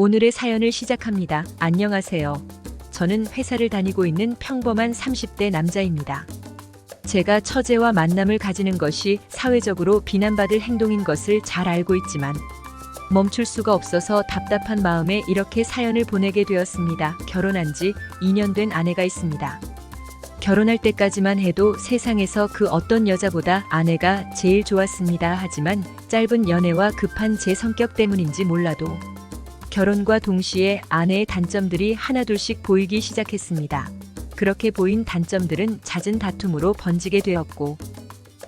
오늘의 사연을 시작합니다. 안녕하세요. 저는 회사를 다니고 있는 평범한 30대 남자입니다. 제가 처제와 만남을 가지는 것이 사회적으로 비난받을 행동인 것을 잘 알고 있지만 멈출 수가 없어서 답답한 마음에 이렇게 사연을 보내게 되었습니다. 결혼한 지 2년 된 아내가 있습니다. 결혼할 때까지만 해도 세상에서 그 어떤 여자보다 아내가 제일 좋았습니다. 하지만 짧은 연애와 급한 제 성격 때문인지 몰라도 결혼과 동시에 아내의 단점들이 하나둘씩 보이기 시작했습니다. 그렇게 보인 단점들은 잦은 다툼으로 번지게 되었고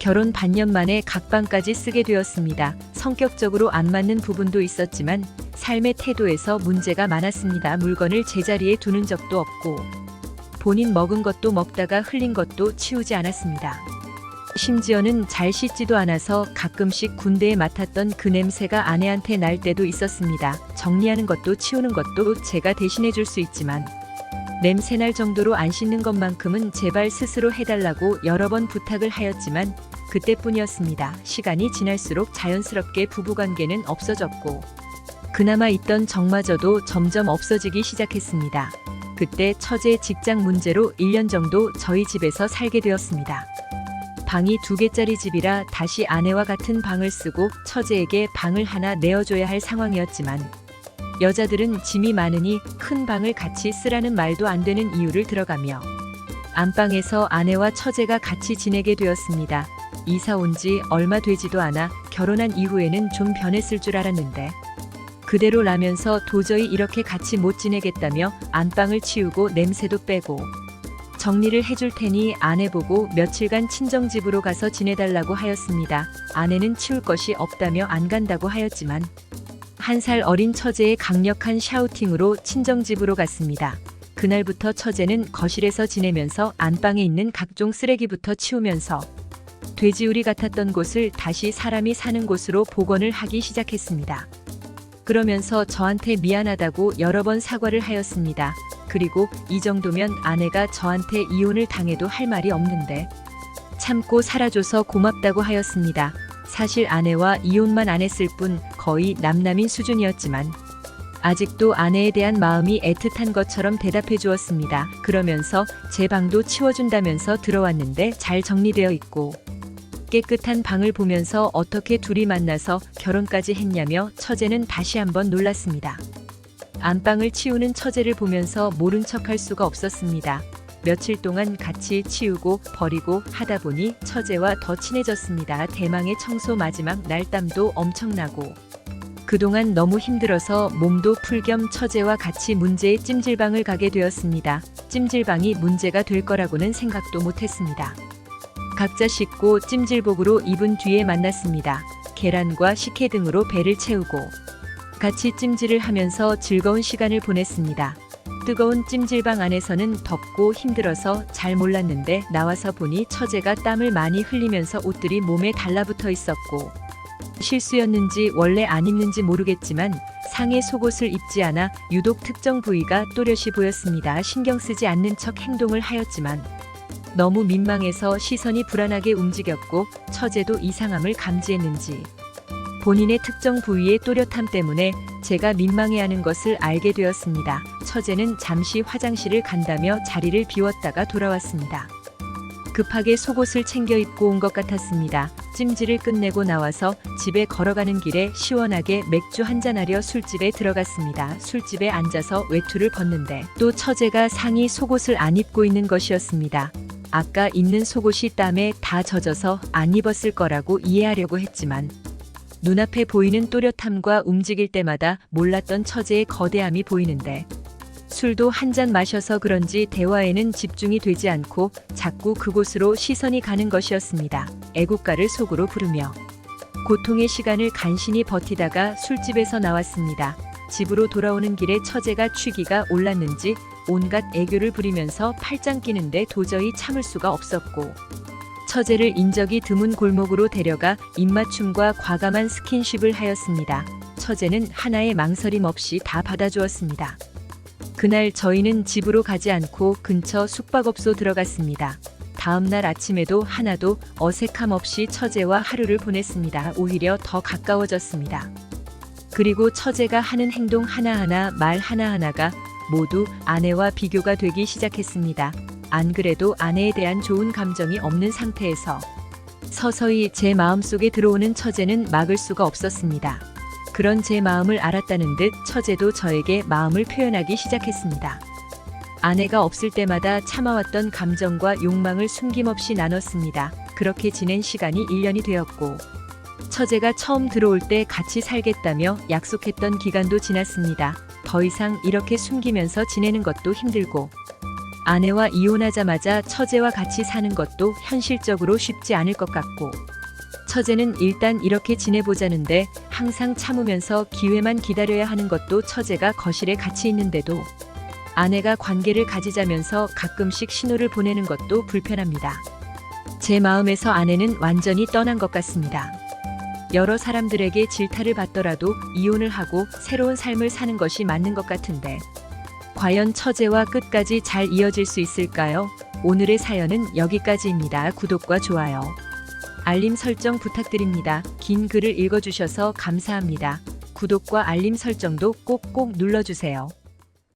결혼 반년 만에 각방까지 쓰게 되었습니다. 성격적으로 안 맞는 부분도 있었지만 삶의 태도에서 문제가 많았습니다. 물건을 제자리에 두는 적도 없고 본인 먹은 것도 먹다가 흘린 것도 치우지 않았습니다. 심지어는 잘 씻지도 않아서 가끔씩 군대에 맡았던 그 냄새가 아내한테 날 때도 있었습니다. 정리하는 것도 치우는 것도 제가 대신해 줄 수 있지만 냄새날 정도로 안 씻는 것만큼은 제발 스스로 해달라고 여러 번 부탁을 하였지만 그때뿐이었습니다. 시간이 지날수록 자연스럽게 부부관계는 없어졌고 그나마 있던 정마저도 점점 없어지기 시작했습니다. 그때 처제 직장 문제로 1년 정도 저희 집에서 살게 되었습니다. 방이 2개짜리 집이라 다시 아내와 같은 방을 쓰고 처제에게 방을 하나 내어줘야 할 상황이었지만 여자들은 짐이 많으니 큰 방을 같이 쓰라는 말도 안 되는 이유를 들어가며 안방에서 아내와 처제가 같이 지내게 되었습니다. 이사 온 지 얼마 되지도 않아 결혼한 이후에는 좀 변했을 줄 알았는데 그대로 라면서 도저히 이렇게 같이 못 지내겠다며 안방을 치우고 냄새도 빼고 정리를 해줄 테니 아내 보고 며칠간 친정집으로 가서 지내달라고 하였습니다. 아내는 치울 것이 없다며 안 간다고 하였지만 1살 어린 처제의 강력한 샤우팅으로 친정집으로 갔습니다. 그날부터 처제는 거실에서 지내면서 안방에 있는 각종 쓰레기부터 치우면서 돼지우리 같았던 곳을 다시 사람이 사는 곳으로 복원을 하기 시작했습니다. 그러면서 저한테 미안하다고 여러 번 사과를 하였습니다. 그리고 이 정도면 아내가 저한테 이혼을 당해도 할 말이 없는데 참고 살아줘서 고맙다고 하였습니다. 사실 아내와 이혼만 안 했을 뿐 거의 남남인 수준이었지만 아직도 아내에 대한 마음이 애틋한 것처럼 대답해 주었습니다. 그러면서 제 방도 치워준다면서 들어왔는데 잘 정리되어 있고 깨끗한 방을 보면서 어떻게 둘이 만나서 결혼까지 했냐며 처제는 다시 한번 놀랐습니다. 안방을 치우는 처제를 보면서 모른 척할 수가 없었습니다. 며칠 동안 같이 치우고 버리고 하다 보니 처제와 더 친해졌습니다. 대망의 청소 마지막 날 땀도 엄청나고 그동안 너무 힘들어서 몸도 풀 겸 처제와 같이 문제의 찜질방을 가게 되었습니다. 찜질방이 문제가 될 거라고는 생각도 못했습니다. 각자 씻고 찜질복으로 입은 뒤에 만났습니다. 계란과 식혜 등으로 배를 채우고 같이 찜질을 하면서 즐거운 시간을 보냈습니다. 뜨거운 찜질방 안에서는 덥고 힘들어서 잘 몰랐는데 나와서 보니 처제가 땀을 많이 흘리면서 옷들이 몸에 달라붙어 있었고 실수였는지 원래 안 입는지 모르겠지만 상의 속옷을 입지 않아 유독 특정 부위가 또렷이 보였습니다. 신경 쓰지 않는 척 행동을 하였지만 너무 민망해서 시선이 불안하게 움직였고 처제도 이상함을 감지했는지 본인의 특정 부위의 또렷함 때문에 제가 민망해하는 것을 알게 되었습니다. 처제는 잠시 화장실을 간다며 자리를 비웠다가 돌아왔습니다. 급하게 속옷을 챙겨 입고 온 것 같았습니다. 찜질을 끝내고 나와서 집에 걸어가는 길에 시원하게 맥주 한잔하려 술집에 들어갔습니다. 술집에 앉아서 외투를 벗는데 또 처제가 상의 속옷을 안 입고 있는 것이었습니다. 아까 입는 속옷이 땀에 다 젖어서 안 입었을 거라고 이해하려고 했지만 눈앞에 보이는 또렷함과 움직일 때마다 몰랐던 처제의 거대함이 보이는데 술도 한 잔 마셔서 그런지 대화에는 집중이 되지 않고 자꾸 그곳으로 시선이 가는 것이었습니다. 애국가를 속으로 부르며 고통의 시간을 간신히 버티다가 술집에서 나왔습니다. 집으로 돌아오는 길에 처제가 취기가 올랐는지 온갖 애교를 부리면서 팔짱 끼는데 도저히 참을 수가 없었고 처제를 인적이 드문 골목으로 데려가 입맞춤과 과감한 스킨십을 하였습니다. 처제는 하나의 망설임 없이 다 받아주었습니다. 그날 저희는 집으로 가지 않고 근처 숙박업소 들어갔습니다. 다음날 아침에도 하나도 어색함 없이 처제와 하루를 보냈습니다. 오히려 더 가까워졌습니다. 그리고 처제가 하는 행동 하나하나, 말 하나하나가 모두 아내와 비교가 되기 시작했습니다. 안 그래도 아내에 대한 좋은 감정이 없는 상태에서 서서히 제 마음속에 들어오는 처제는 막을 수가 없었습니다. 그런 제 마음을 알았다는 듯 처제도 저에게 마음을 표현하기 시작했습니다. 아내가 없을 때마다 참아왔던 감정과 욕망을 숨김없이 나눴습니다. 그렇게 지낸 시간이 1년이 되었고, 처제가 처음 들어올 때 같이 살겠다며 약속했던 기간도 지났습니다. 더 이상 이렇게 숨기면서 지내는 것도 힘들고, 아내와 이혼하자마자 처제와 같이 사는 것도 현실적으로 쉽지 않을 것 같고, 처제는 일단 이렇게 지내보자는데 항상 참으면서 기회만 기다려야 하는 것도 처제가 거실에 같이 있는데도 아내가 관계를 가지자면서 가끔씩 신호를 보내는 것도 불편합니다. 제 마음에서 아내는 완전히 떠난 것 같습니다. 여러 사람들에게 질타를 받더라도 이혼을 하고 새로운 삶을 사는 것이 맞는 것 같은데, 과연 처제와 끝까지 잘 이어질 수 있을까요? 오늘의 사연은 여기까지입니다. 구독과 좋아요, 알림 설정 부탁드립니다. 긴 글을 읽어주셔서 감사합니다. 구독과 알림 설정도 꼭꼭 눌러주세요.